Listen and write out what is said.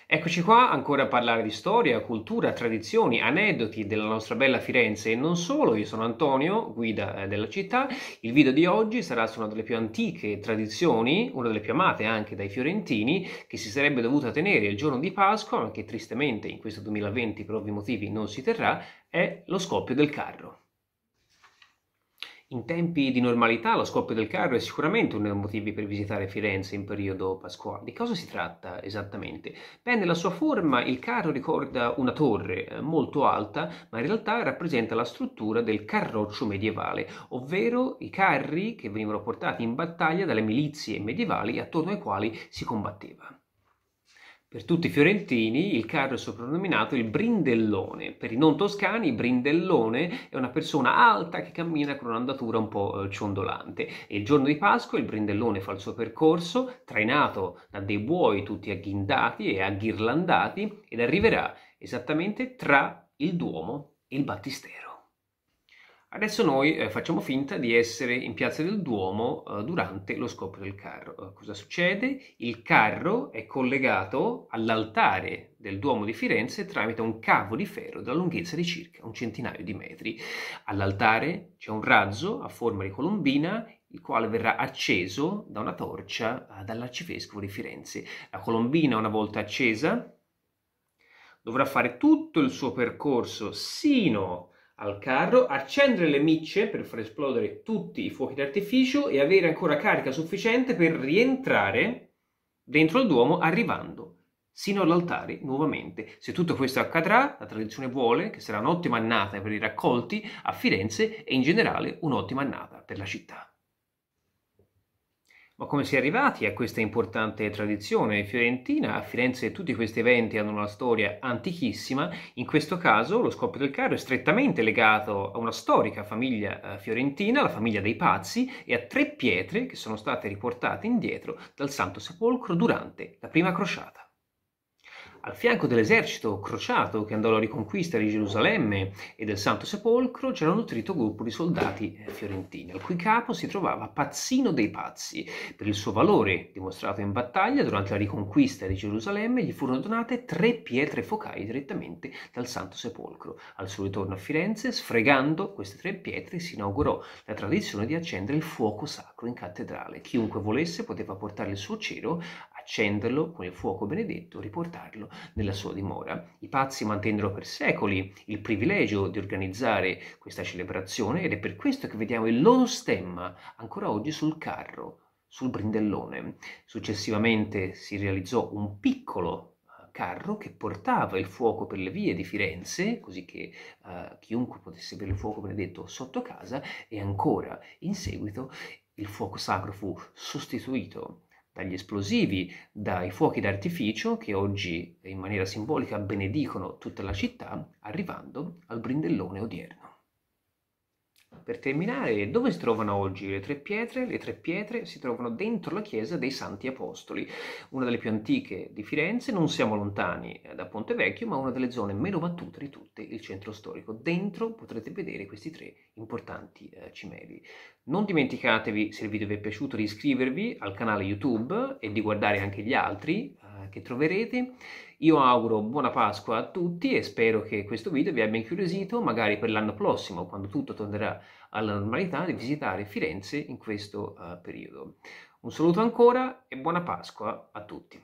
Eccoci qua ancora a parlare di storia, cultura, tradizioni, aneddoti della nostra bella Firenze e non solo. Io sono Antonio, guida della città. Il video di oggi sarà su una delle più antiche tradizioni, una delle più amate anche dai fiorentini, che si sarebbe dovuta tenere il giorno di Pasqua, ma che tristemente in questo 2020 per ovvi motivi non si terrà, è lo scoppio del carro. In tempi di normalità lo scoppio del carro è sicuramente uno dei motivi per visitare Firenze in periodo pasquale. Di cosa si tratta esattamente? Beh, nella sua forma il carro ricorda una torre molto alta, ma in realtà rappresenta la struttura del carroccio medievale, ovvero i carri che venivano portati in battaglia dalle milizie medievali attorno ai quali si combatteva. Per tutti i fiorentini il carro è soprannominato il brindellone. Per i non toscani, brindellone è una persona alta che cammina con un'andatura un po' ciondolante. E il giorno di Pasqua il brindellone fa il suo percorso, trainato da dei buoi tutti agghindati e agghirlandati, ed arriverà esattamente tra il Duomo e il Battistero. Adesso noi facciamo finta di essere in Piazza del Duomo durante lo scoppio del carro. Cosa succede? Il carro è collegato all'altare del Duomo di Firenze tramite un cavo di ferro della lunghezza di circa un centinaio di metri. All'altare c'è un razzo a forma di colombina il quale verrà acceso da una torcia dall'arcivescovo di Firenze. La colombina, una volta accesa, dovrà fare tutto il suo percorso sino al carro, accendere le micce per far esplodere tutti i fuochi d'artificio e avere ancora carica sufficiente per rientrare dentro il Duomo arrivando sino all'altare nuovamente. Se tutto questo accadrà, la tradizione vuole che sarà un'ottima annata per i raccolti a Firenze e in generale un'ottima annata per la città. Ma come si è arrivati a questa importante tradizione fiorentina? A Firenze tutti questi eventi hanno una storia antichissima. In questo caso lo scoppio del carro è strettamente legato a una storica famiglia fiorentina, la famiglia dei Pazzi, e a tre pietre che sono state riportate indietro dal Santo Sepolcro durante la prima crociata. Al fianco dell'esercito crociato che andò alla riconquista di Gerusalemme e del Santo Sepolcro c'era un nutrito gruppo di soldati fiorentini, al cui capo si trovava Pazzino dei Pazzi. Per il suo valore dimostrato in battaglia durante la riconquista di Gerusalemme gli furono donate tre pietre focali direttamente dal Santo Sepolcro. Al suo ritorno a Firenze, sfregando queste tre pietre, si inaugurò la tradizione di accendere il fuoco sacro in cattedrale. Chiunque volesse poteva portare il suo cero, accenderlo con il fuoco benedetto, riportarlo nella sua dimora. I Pazzi mantennero per secoli il privilegio di organizzare questa celebrazione ed è per questo che vediamo il loro stemma ancora oggi sul carro, sul brindellone. Successivamente si realizzò un piccolo carro che portava il fuoco per le vie di Firenze, così che chiunque potesse avere il fuoco benedetto sotto casa, e ancora in seguito il fuoco sacro fu sostituito dagli esplosivi, dai fuochi d'artificio che oggi in maniera simbolica benedicono tutta la città, arrivando al brindellone odierno. Per terminare, dove si trovano oggi le tre pietre? Le tre pietre si trovano dentro la chiesa dei Santi Apostoli, una delle più antiche di Firenze. Non siamo lontani da Ponte Vecchio, ma una delle zone meno battute di tutto il centro storico. Dentro potrete vedere questi tre importanti cimeli. Non dimenticatevi, se il video vi è piaciuto, di iscrivervi al canale YouTube e di guardare anche gli altri che troverete. Io auguro buona Pasqua a tutti e spero che questo video vi abbia incuriosito, magari per l'anno prossimo, quando tutto tornerà alla normalità, di visitare Firenze in questo periodo. Un saluto ancora e buona Pasqua a tutti.